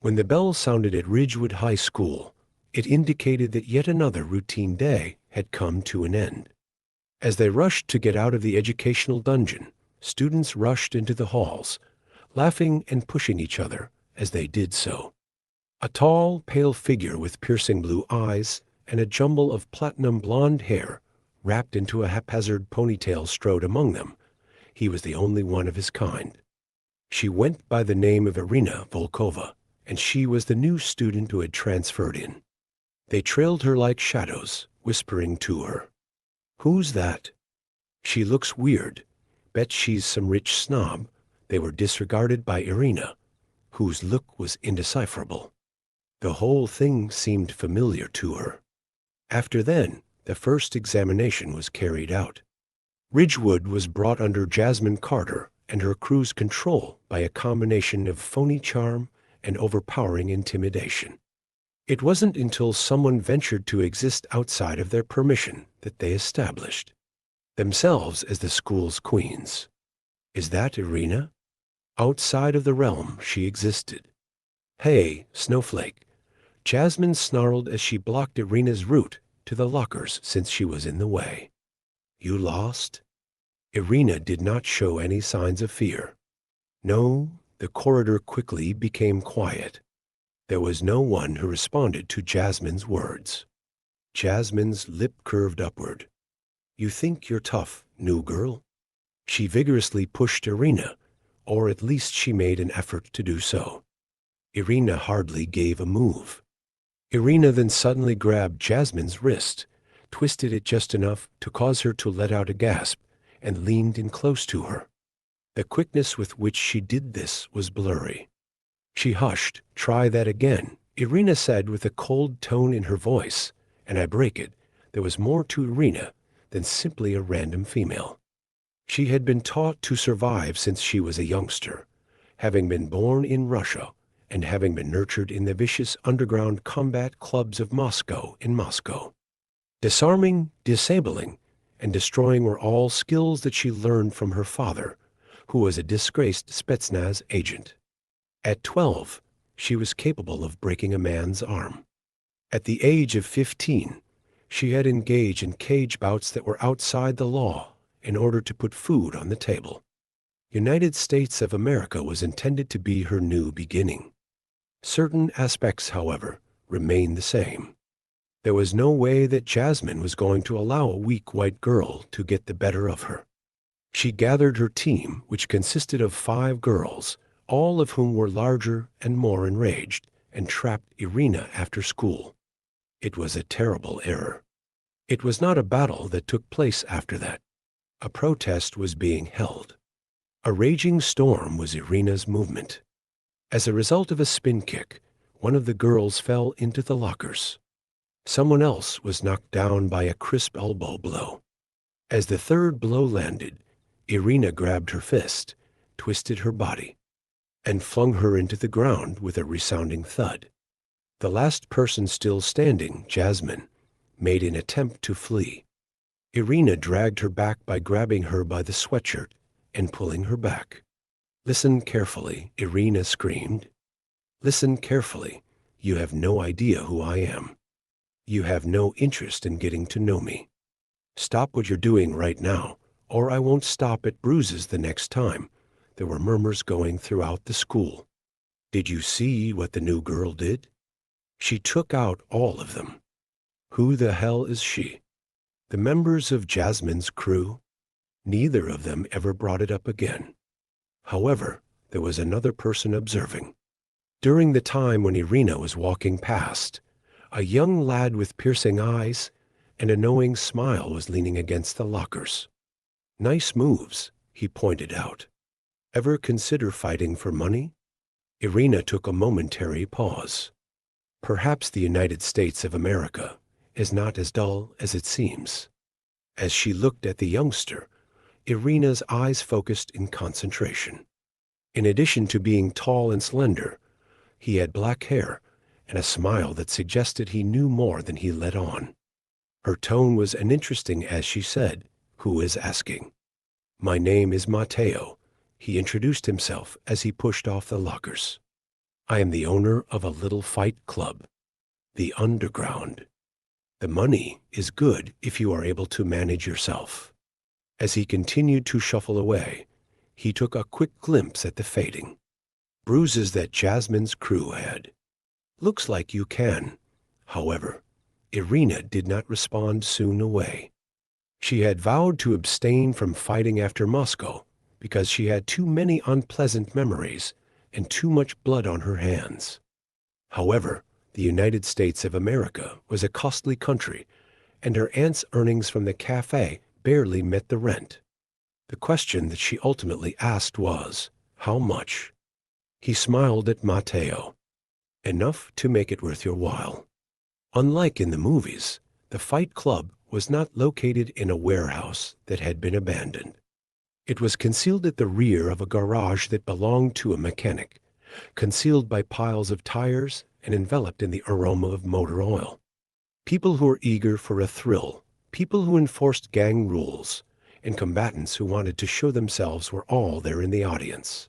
When the bell sounded at Ridgewood High School, it indicated that yet another routine day had come to an end. As they rushed to get out of the educational dungeon, students rushed into the halls, laughing and pushing each other as they did so. A tall, pale figure with piercing blue eyes and a jumble of platinum blonde hair wrapped into a haphazard ponytail strode among them. He was the only one of his kind. She went by the name of Irina Volkova, and she was the new student who had transferred in. They trailed her like shadows, whispering to her, "Who's that? She looks weird. Bet she's some rich snob." They were disregarded by Irina, whose look was indecipherable. The whole thing seemed familiar to her. After then, the first examination was carried out. Ridgewood was brought under Jasmine Carter and her crew's control by a combination of phony charm and overpowering intimidation. It wasn't until someone ventured to exist outside of their permission that they established themselves as the school's queens. Is that Irina? Outside of the realm she existed. "Hey, Snowflake," Jasmine snarled as she blocked Irina's route to the lockers since she was in the way. "You lost?" Irina did not show any signs of fear. No, the corridor quickly became quiet. There was no one who responded to Jasmine's words. Jasmine's lip curved upward. "You think you're tough, new girl?" She vigorously pushed Irina, or at least she made an effort to do so. Irina hardly gave a move. Irina then suddenly grabbed Jasmine's wrist, twisted it just enough to cause her to let out a gasp, and leaned in close to her. The quickness with which she did this was blurry. She hushed. "Try that again," Irina said with a cold tone in her voice, and I break it, there was more to Irina than simply a random female. She had been taught to survive since she was a youngster, having been born in Russia and having been nurtured in the vicious underground combat clubs of Moscow in Moscow. Disarming, disabling, and destroying were all skills that she learned from her father, who was a disgraced Spetsnaz agent. At 12, she was capable of breaking a man's arm. At the age of 15, she had engaged in cage bouts that were outside the law in order to put food on the table. United States of America was intended to be her new beginning. Certain aspects, however, remained the same. There was no way that Jasmine was going to allow a weak white girl to get the better of her. She gathered her team, which consisted of 5 girls, all of whom were larger and more enraged, and trapped Irina after school. It was a terrible error. It was not a battle that took place after that. A protest was being held. A raging storm was Irina's movement. As a result of a spin kick, one of the girls fell into the lockers. Someone else was knocked down by a crisp elbow blow. As the third blow landed, Irina grabbed her fist, twisted her body, and flung her into the ground with a resounding thud. The last person still standing, Jasmine, made an attempt to flee. Irina dragged her back by grabbing her by the sweatshirt and pulling her back. "Listen carefully," Irina screamed. "Listen carefully. You have no idea who I am. You have no interest in getting to know me. Stop what you're doing right now, or I won't stop at bruises the next time." There were murmurs going throughout the school. "Did you see what the new girl did? She took out all of them. Who the hell is she?" The members of Jasmine's crew? Neither of them ever brought it up again. However, there was another person observing. During the time when Irina was walking past, a young lad with piercing eyes and a knowing smile was leaning against the lockers. "Nice moves," he pointed out. "Ever consider fighting for money?" Irina took a momentary pause. Perhaps the United States of America is not as dull as it seems. As she looked at the youngster, Irina's eyes focused in concentration. In addition to being tall and slender, he had black hair and a smile that suggested he knew more than he let on. Her tone was uninteresting as she said, "Who is asking?" "My name is Matteo," he introduced himself as he pushed off the lockers. I am the owner of a little fight club, the Underground. The money is good if you are able to manage yourself." As he continued to shuffle away, he took a quick glimpse at the fading bruises that Jasmine's crew had. "Looks like you can." However, Irina did not respond soon away. She had vowed to abstain from fighting after Moscow because she had too many unpleasant memories and too much blood on her hands. However, the United States of America was a costly country, and her aunt's earnings from the cafe barely met the rent. The question that she ultimately asked was, how much? He smiled at Matteo. "Enough to make it worth your while." Unlike in the movies, the Fight Club was not located in a warehouse that had been abandoned. It was concealed at the rear of a garage that belonged to a mechanic, concealed by piles of tires and enveloped in the aroma of motor oil. People who were eager for a thrill, people who enforced gang rules, and combatants who wanted to show themselves were all there in the audience.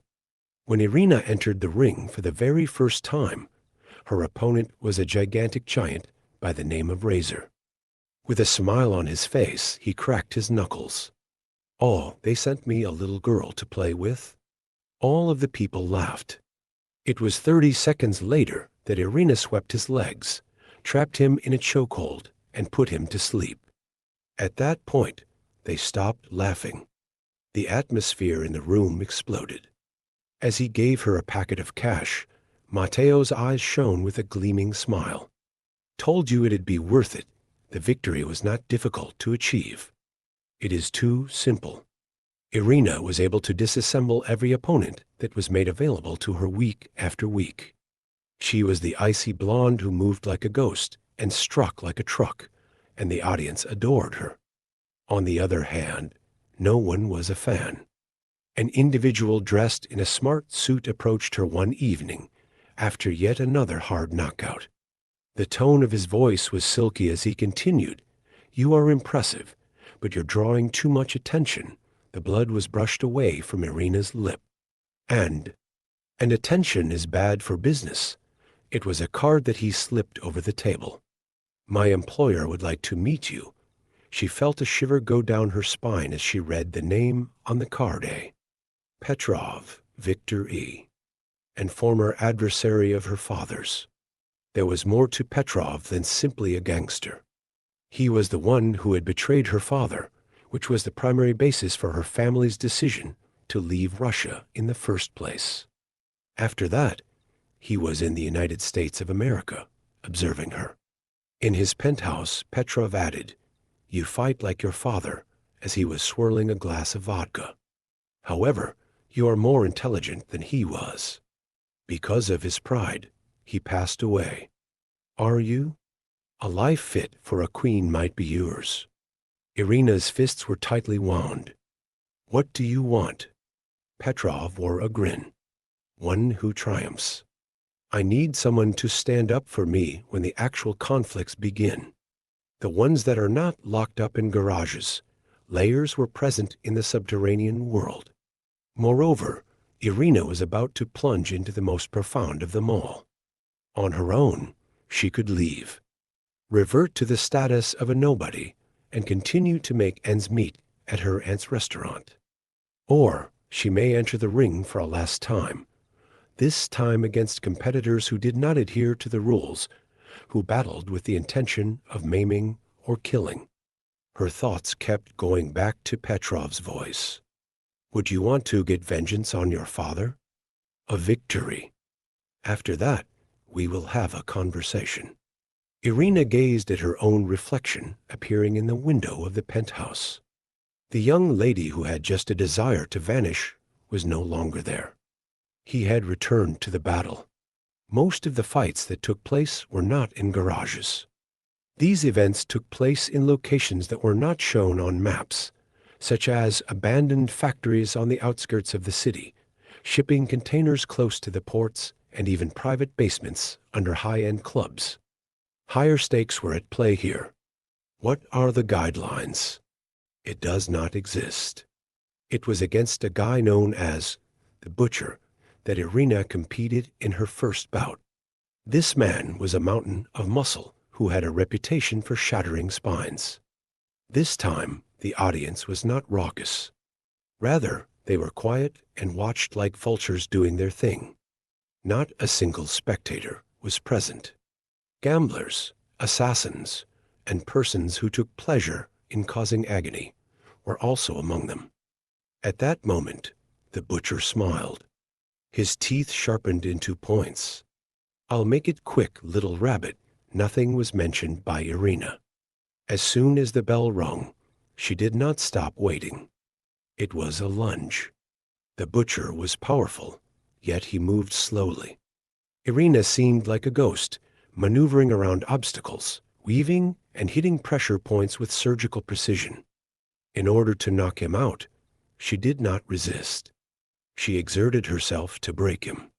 When Irina entered the ring for the very first time, her opponent was a gigantic giant by the name of Razor. With a smile on his face, he cracked his knuckles. "Oh, they sent me a little girl to play with?" All of the people laughed. It was 30 seconds later that Irina swept his legs, trapped him in a chokehold, and put him to sleep. At that point, they stopped laughing. The atmosphere in the room exploded. As he gave her a packet of cash, Matteo's eyes shone with a gleaming smile. "Told you it'd be worth it. The victory was not difficult to achieve. It is too simple." Irina was able to disassemble every opponent that was made available to her week after week. She was the icy blonde who moved like a ghost and struck like a truck, and the audience adored her. On the other hand, no one was a fan. An individual dressed in a smart suit approached her one evening, after yet another hard knockout. The tone of his voice was silky as he continued, "You are impressive, but you're drawing too much attention." The blood was brushed away from Irina's lip. And attention is bad for business. It was a card that he slipped over the table. "My employer would like to meet you." She felt a shiver go down her spine as she read the name on the card. Petrov, Victor E., and former adversary of her father's. There was more to Petrov than simply a gangster. He was the one who had betrayed her father, which was the primary basis for her family's decision to leave Russia in the first place. After that, he was in the United States of America, observing her. In his penthouse, Petrov added, "You fight like your father," as he was swirling a glass of vodka. "However, you are more intelligent than he was." Because of his pride, he passed away. Are you? A life fit for a queen might be yours. Irina's fists were tightly wound. "What do you want?" Petrov wore a grin. "One who triumphs. I need someone to stand up for me when the actual conflicts begin. The ones that are not locked up in garages. Layers were present in the subterranean world." Moreover, Irina was about to plunge into the most profound of them all. On her own, she could leave, revert to the status of a nobody, and continue to make ends meet at her aunt's restaurant. Or she may enter the ring for a last time, this time against competitors who did not adhere to the rules, who battled with the intention of maiming or killing. Her thoughts kept going back to Petrov's voice. "Would you want to get vengeance on your father?" "A victory. After that, we will have a conversation." Irina gazed at her own reflection appearing in the window of the penthouse. The young lady who had just a desire to vanish was no longer there. He had returned to the battle. Most of the fights that took place were not in garages. These events took place in locations that were not shown on maps, such as abandoned factories on the outskirts of the city, shipping containers close to the ports, and even private basements under high-end clubs. Higher stakes were at play here. What are the guidelines? It does not exist. It was against a guy known as the Butcher that Irina competed in her first bout. This man was a mountain of muscle who had a reputation for shattering spines. This time, the audience was not raucous. Rather, they were quiet and watched like vultures doing their thing. Not a single spectator was present. Gamblers, assassins, and persons who took pleasure in causing agony were also among them. At that moment, the butcher smiled. His teeth sharpened into points. "I'll make it quick, little rabbit." Nothing was mentioned by Irina. As soon as the bell rung, she did not stop waiting. It was a lunge. The butcher was powerful, yet he moved slowly. Irina seemed like a ghost, maneuvering around obstacles, weaving and hitting pressure points with surgical precision. In order to knock him out, she did not resist. She exerted herself to break him.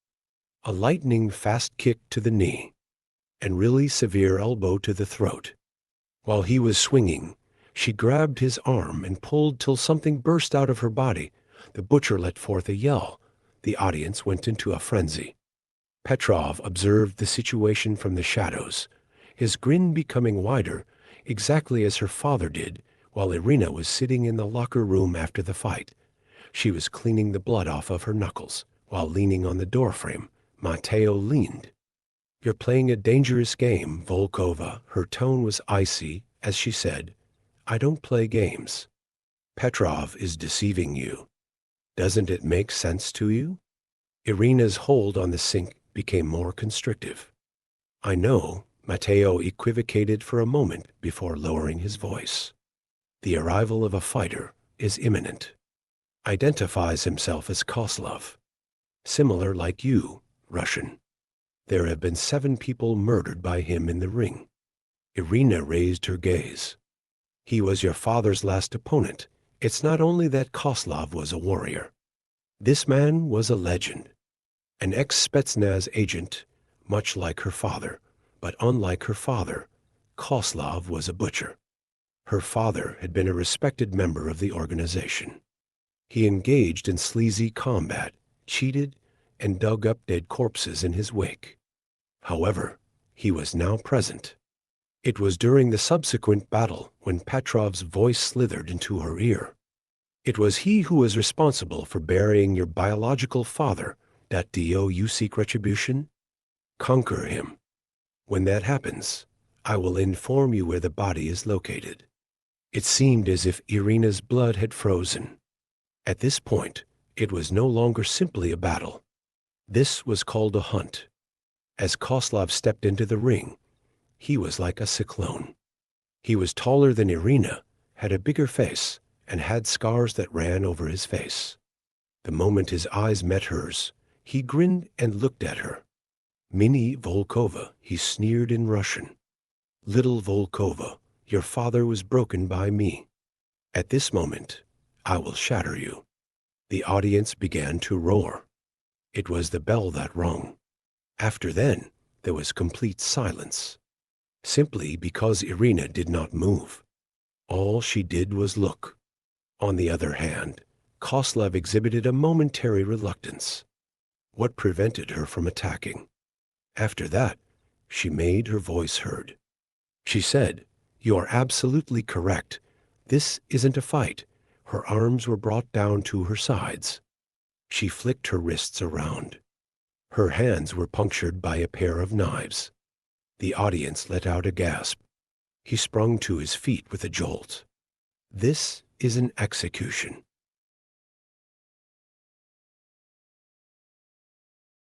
A lightning-fast kick to the knee, and really severe elbow to the throat. While he was swinging, she grabbed his arm and pulled till something burst out of her body. The butcher let forth a yell. The audience went into a frenzy. Petrov observed the situation from the shadows, his grin becoming wider, exactly as her father did, while Irina was sitting in the locker room after the fight. She was cleaning the blood off of her knuckles, while leaning on the doorframe. Matteo leaned. "You're playing a dangerous game, Volkova." Her tone was icy as she said, "I don't play games. Petrov is deceiving you. Doesn't it make sense to you?" Irina's hold on the sink became more constrictive. "I know," Matteo equivocated for a moment before lowering his voice. "The arrival of a fighter is imminent. Identifies himself as Koslov. Similar like you, Russian. There have been 7 people murdered by him in the ring." Irina raised her gaze. "He was your father's last opponent. It's not only that Koslov was a warrior. This man was a legend. An ex-Spetsnaz agent, much like her father, but unlike her father, Koslov was a butcher. Her father had been a respected member of the organization. He engaged in sleazy combat, cheated, and dug up dead corpses in his wake. However, he was now present. It was during the subsequent battle when Petrov's voice slithered into her ear. It was he who was responsible for burying your biological father. Do you seek retribution? Conquer him. When that happens, I will inform you where the body is located." It seemed as if Irina's blood had frozen. At this point, it was no longer simply a battle. This was called a hunt. As Koslov stepped into the ring, he was like a cyclone. He was taller than Irina, had a bigger face, and had scars that ran over his face. The moment his eyes met hers, he grinned and looked at her. "Mini Volkova," he sneered in Russian. "Little Volkova, your father was broken by me. At this moment, I will shatter you." The audience began to roar. It was the bell that rung. After then, there was complete silence. Simply because Irina did not move. All she did was look. On the other hand, Koslov exhibited a momentary reluctance. What prevented her from attacking? After that, she made her voice heard. She said, "You are absolutely correct. This isn't a fight." Her arms were brought down to her sides. She flicked her wrists around. Her hands were punctured by a pair of knives. The audience let out a gasp. He sprung to his feet with a jolt. "This is an execution.